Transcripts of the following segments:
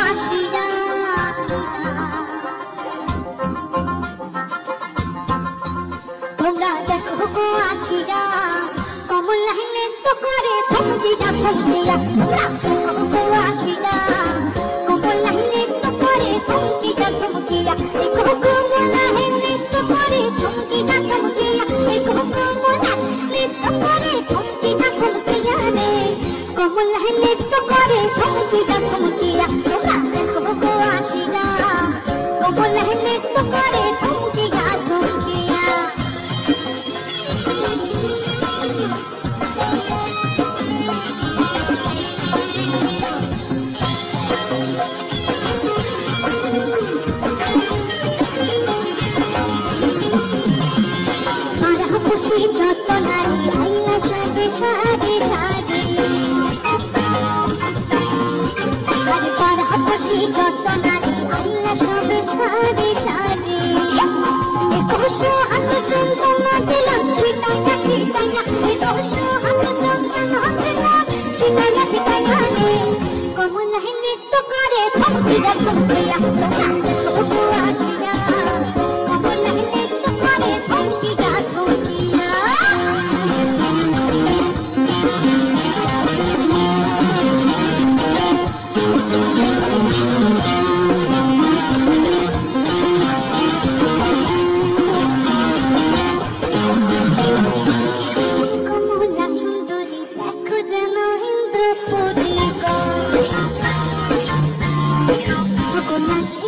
আসিয়া তোমরা দেখো গো আসিয়া কমল লাইনে তো করে থমকিয়া থমকিয়া তোমরা দেখো গো আসিয়া কমল লাইনে তো করে থমকিয়া থমকিয়া দেখো কমল লাইনে তো করে থমকিয়া থমকিয়া দেখো কমল লাইনে তো করে থমকিয়া থমকিয়া রে কমল লাইনে তো করে থমকিয়া থমকিয়া তোমরা দেখো গো আসিয়া কমল লাইনে তো করে থমকিয়া থমকিয়া যত নারী আইলা সাজে সাজে সাজে আরে পাড়া খুশি যত নারী আইলা সবে সাজে সাজে কষ্ট হাত যন্ত্রণা দিলাম ছিটাইয়া ছিটাইয়া কষ্ট হাত যন্ত্রণা দিলাম ছিটাইয়া ছিটাইয়া রে কমল লাইনে তো করে থমকিয়া থমকিয়া আসিয়া কমল লাইনে তো করে থমকিয়া থমকিয়া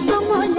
Come on,